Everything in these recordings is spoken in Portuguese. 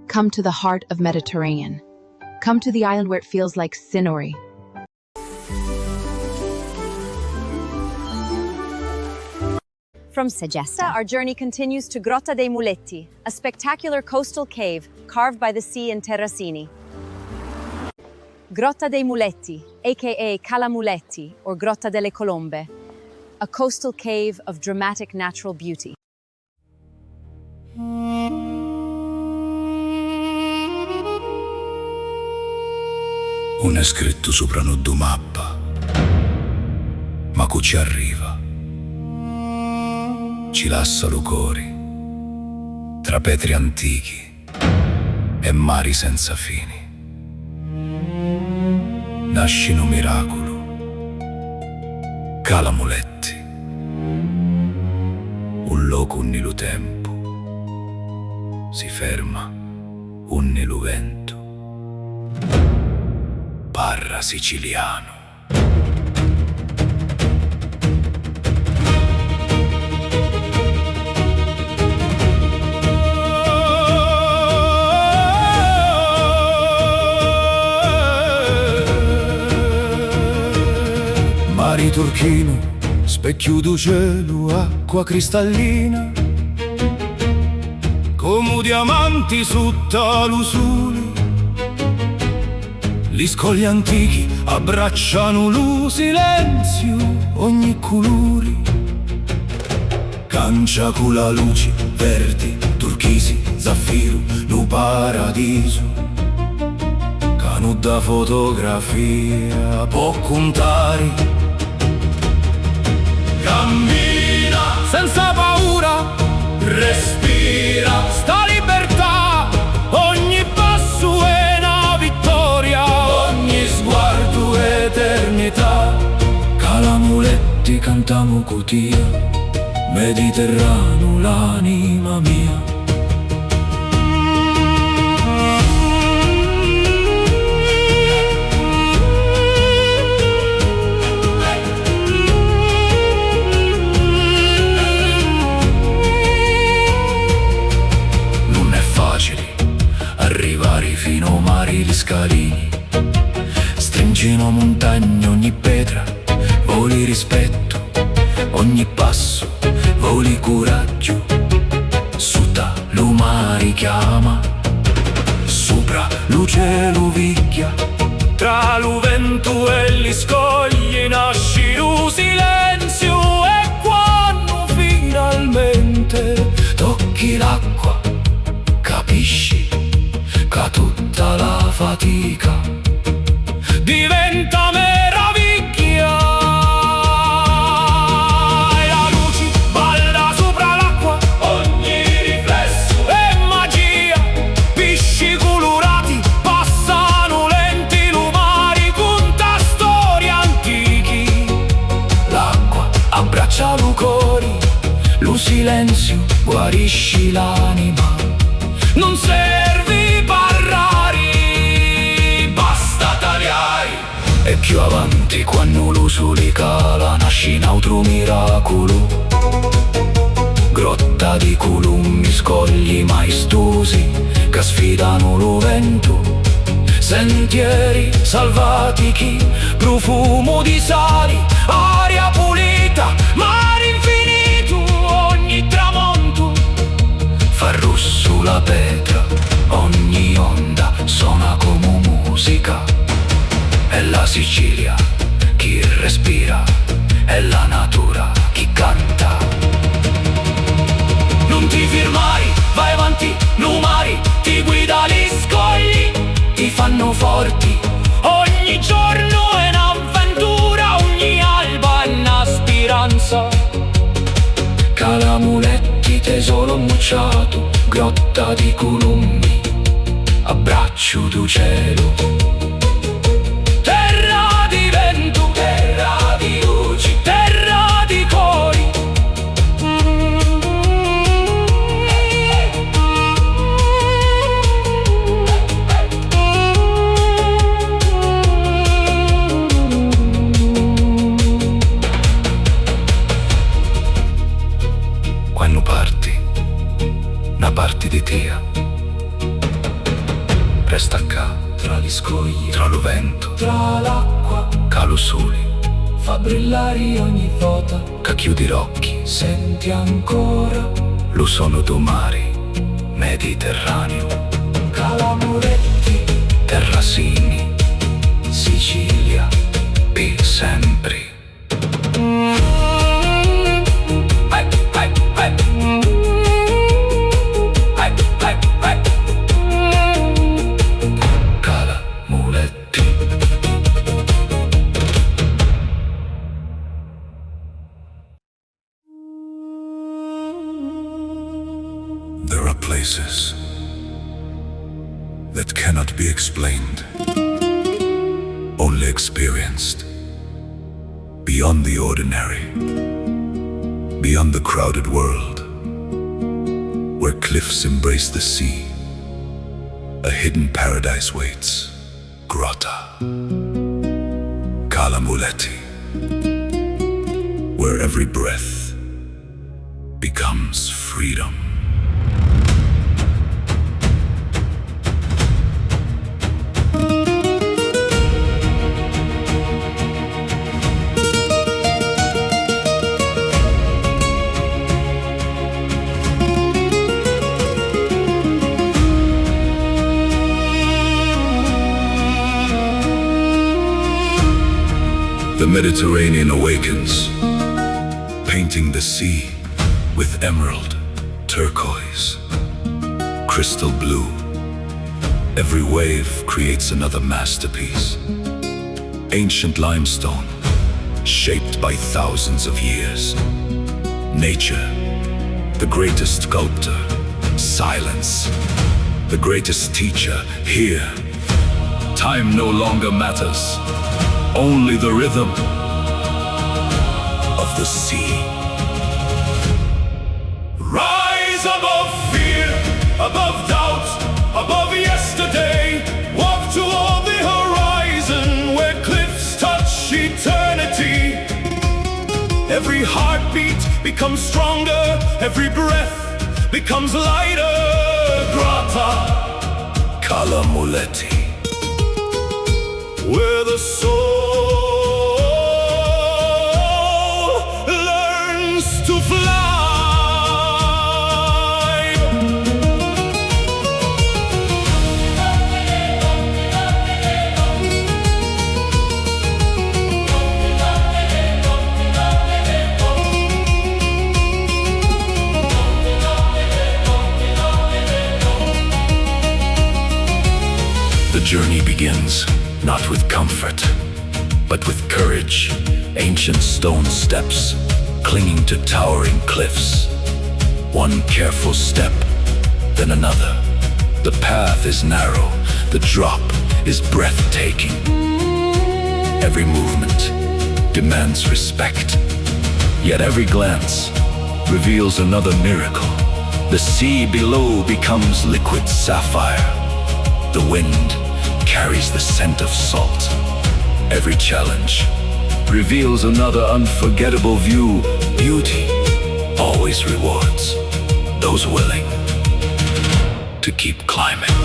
Come to the heart of Mediterranean. Come to the island where it feels like Scenery. From Segesta, our journey continues to Grotta dei Muletti, a spectacular coastal cave carved by the sea in Terrasini. Grotta dei Muletti, aka Cala Muletti or Grotta delle Colombe, a coastal cave of dramatic natural beauty. Non è scritto sopra no do mappa, ma cu ci arriva. Ci lascia lucori, tra petri antichi e mari senza fini. Nasce un miracolo, Cala Muletti, un loco un nilu tempo, si ferma un nilu vento, parra siciliano. Mari turchino, specchio du cielo, acqua cristallina, come diamanti sotto l'usule. Gli scogli antichi abbracciano lo silenzio, ogni colore. Cancia con la luce, verdi, turchisi, zaffiro, lo paradiso. Cano da fotografia può contare. Cammina senza paura, respira sta libertà, ogni passo è una vittoria, ogni sguardo è eternità. Cala Muletti cantiamo cotia, Mediterraneo l'anima mia. Arrivare fino a mari gli scalini, stringino montagne ogni pietra, voli rispetto, ogni passo, voli coraggio. Sutta lo mare chiama, sopra lo cielo vicchia, tra lo vento e gli scogli nasce lo silenzio. E quando finalmente tocchi l'acqua, capisci che tutta la fatica diventa meraviglia. E la luce balla sopra l'acqua, ogni riflesso è magia. Pesci colorati passano lenti lumari, conta storie antichi. L'acqua abbraccia lo cori, lo silenzio guarisce l'anima. Non serve parlare, basta tagliare. E più avanti quando lo sole cala nasce un altro miracolo. Grotta di colombi, scogli maestosi che sfidano lo vento. Sentieri salvatici, profumo di sali, aria pulita, mare infinito, ogni tramonto fa rosso la pietra, ogni onda suona come musica. È la Sicilia chi respira, è la natura chi canta. Non ti fermare, vai avanti, numari, ti guida gli scogli, ti fanno forti. Ogni giorno è un'avventura, ogni alba è una speranza. Cala Muletti, tesoro mucciato, grotta di colombi, abbraccio du cielo. Terra di vento, terra di luci, terra di cori. Quando parti, una parte di te resta qua, tra gli scogli, tra lo vento, tra l'acqua, calo soli, fa brillare ogni vota, che chiudi gli occhi, senti ancora, lo sono do mari, Mediterraneo, Cala Muletti, Terrasini, Sicilia, per sempre. Cala Muletti. There are places that cannot be explained, only experienced. Beyond the ordinary, beyond the crowded world, where cliffs embrace the sea, a hidden paradise waits. Grotta Cala Muletti, where every breath becomes freedom. The Mediterranean awakens, painting the sea with emerald, turquoise, crystal blue. Every wave creates another masterpiece. Ancient limestone, shaped by thousands of years. Nature, the greatest sculptor. Silence, the greatest teacher. Here, time no longer matters. Only the rhythm of the sea. Rise above fear, above doubt, above yesterday. Walk toward the horizon where cliffs touch eternity. Every heartbeat becomes stronger, every breath becomes lighter. Grotta Cala Muletti, where the soul learns to fly. the journey begins. Not with comfort, but with courage. Ancient stone steps, clinging to towering cliffs. One careful step, then another. The path is narrow, the drop is breathtaking. Every movement demands respect, yet every glance reveals another miracle. The sea below becomes liquid sapphire. The wind carries the scent of salt. Every challenge reveals another unforgettable view. Beauty always rewards those willing to keep climbing.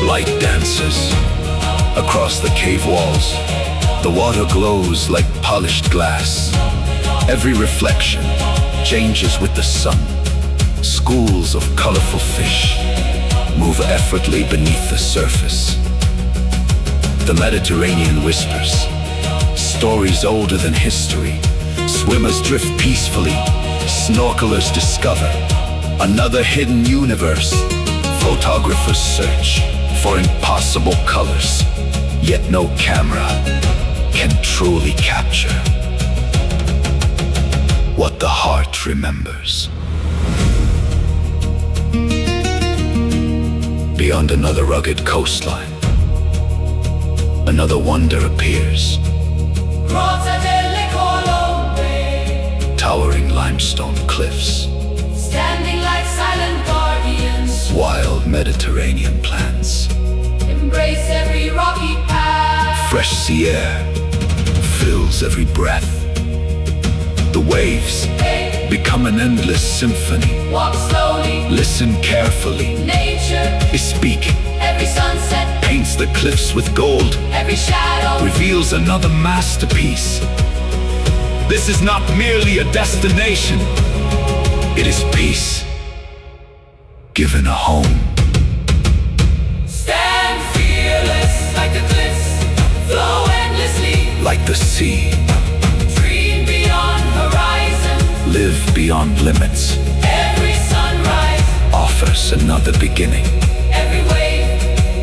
Light dances across the cave walls. The water glows like polished glass. Every reflection changes with the sun. Schools of colorful fish move effortlessly beneath the surface. The Mediterranean whispers, stories older than history. Swimmers drift peacefully, snorkelers discover another hidden universe. Photographers search for impossible colors, yet no camera can truly capture what the heart remembers. Beyond another rugged coastline, another wonder appears. Grotta delle Colombe, Towering limestone cliffs, standing like Mediterranean plants. Embrace every rocky path. Fresh sea air fills every breath. The waves become an endless symphony. Walk slowly, Listen carefully. nature, They speak, every sunset, paints the cliffs with gold, every shadow. reveals another masterpiece. This is not merely a destination, it is peace, given a home. Stand fearless like the cliffs, flow endlessly, Like the sea, dream beyond horizon. live beyond limits, Every sunrise, offers another beginning, every wave,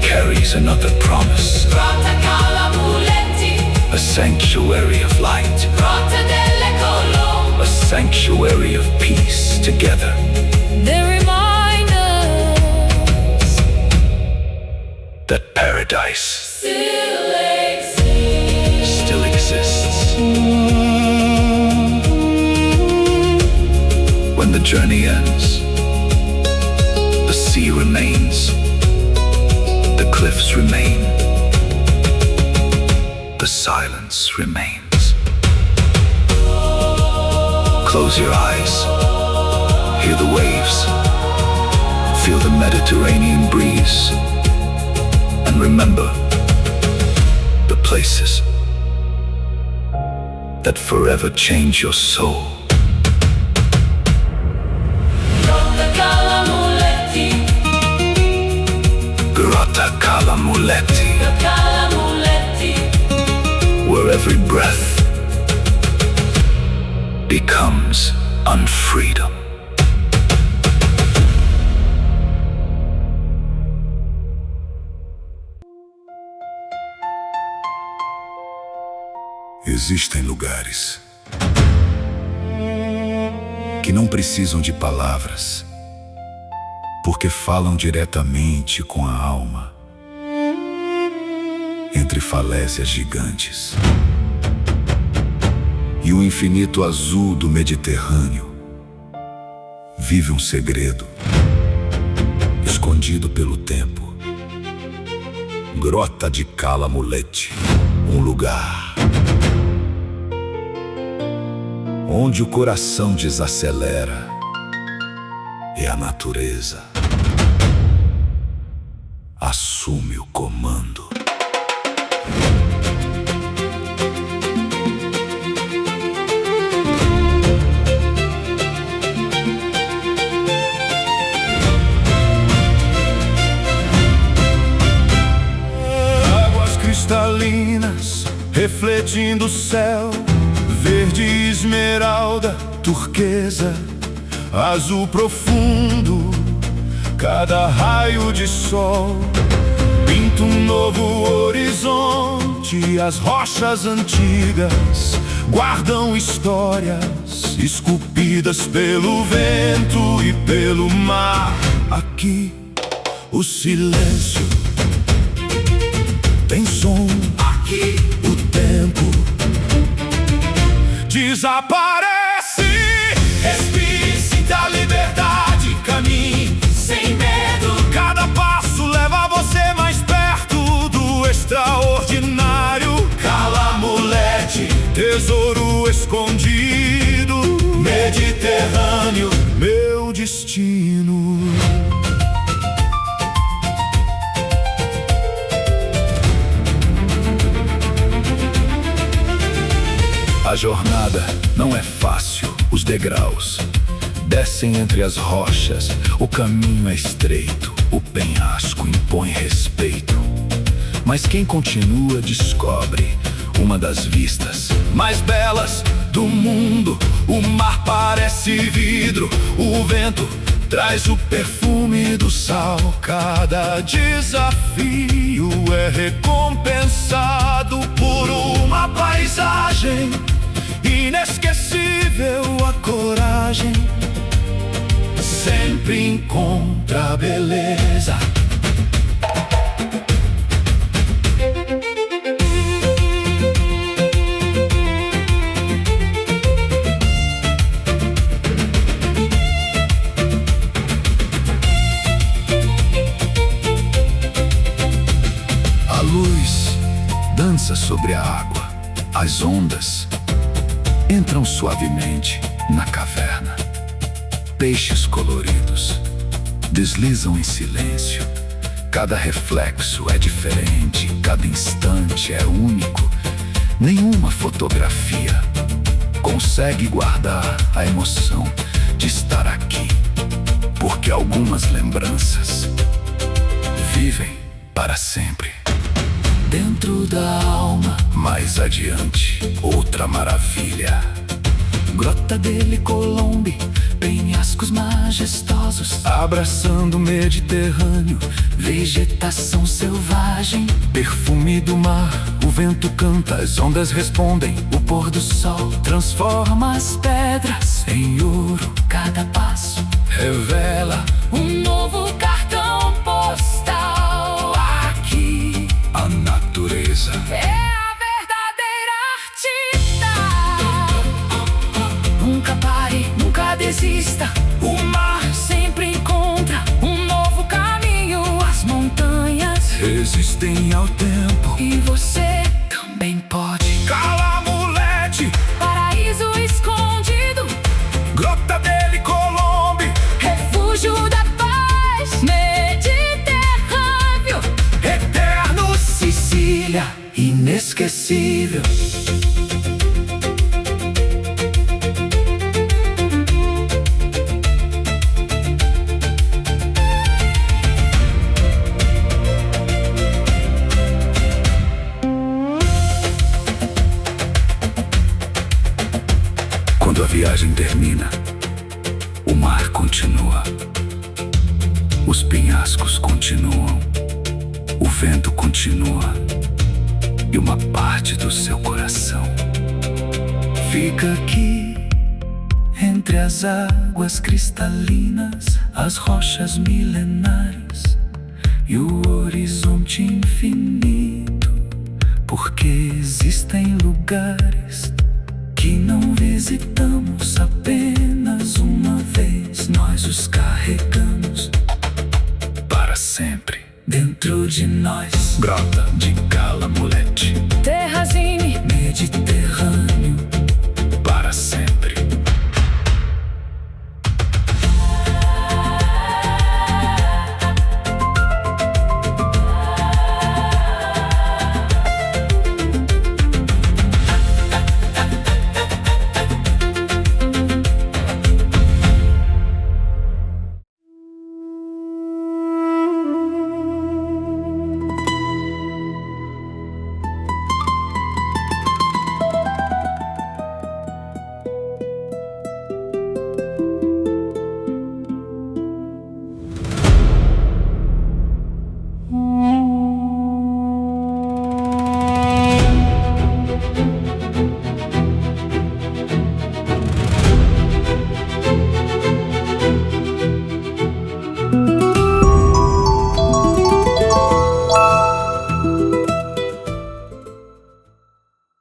carries another promise. Grotta Cala Muletti, A sanctuary of light, Grotta delle Colombe. a sanctuary of peace together. They remind us That paradise still exists. still exists. When the journey ends, the sea remains, the cliffs remain, the silence remains. Close your eyes, hear the waves, feel the Mediterranean breeze, and remember the places that forever change your soul. Grotta Cala Muletti, Grotta Cala Muletti, Cala Muletti. where every breath becomes unfreedom. Existem lugares que não precisam de palavras, porque falam diretamente com a alma. Entre falésias gigantes e o infinito azul do Mediterrâneo, vive um segredo escondido pelo tempo. Grotta de Cala Muletti, um lugar onde o coração desacelera e a natureza assume o comando. Águas cristalinas refletindo o céu, verde esmeralda, turquesa, azul profundo, cada raio de sol pinta um novo horizonte. As rochas antigas guardam histórias esculpidas pelo vento e pelo mar. Aqui o silêncio tem som, aqui o tempo desaparece. Respire, sinta a liberdade, caminhe sem medo. Cada passo leva você mais perto do extraordinário. Cala Muletti, tesouro escondido. Mediterrâneo, meu destino. A jornada não é fácil, os degraus descem entre as rochas, o caminho é estreito, o penhasco impõe respeito. Mas quem continua descobre uma das vistas mais belas do mundo. O mar parece vidro, o vento traz o perfume do sal. Cada desafio é recompensado por uma paisagem inesquecível. A coragem sempre encontra a beleza. sobre a água. As ondas entram suavemente na caverna. Peixes coloridos deslizam em silêncio. Cada reflexo é diferente, cada instante é único. Nenhuma fotografia consegue guardar a emoção de estar aqui, porque algumas lembranças vivem para sempre. Dentro da alma, mais adiante, outra maravilha. Grotta dele Colombe, penhascos majestosos, abraçando o Mediterrâneo, vegetação selvagem, perfume do mar. O vento canta, as ondas respondem, o pôr do sol transforma as pedras em ouro. Cada passo revela um novo cartão postal. Aqui a natureza é a verdadeira artista. Nunca pare, nunca desista. O mar sempre encontra um novo caminho. As montanhas resistem ao tempo, e você também pode. Cala Muletti, Paraíso escondido, Grotta dele Colombe, refúgio da paz, Mediterrâneo, eterno Sicília, inesquecível. Quando a viagem termina, o mar continua, os penhascos continuam, o vento continua, e uma parte do seu coração fica aqui, entre as águas cristalinas, as rochas milenares e o horizonte infinito, porque existem lugares que não visitamos apenas uma vez. Nós os carregamos para sempre dentro de nós. Grotta de Cala Muletti.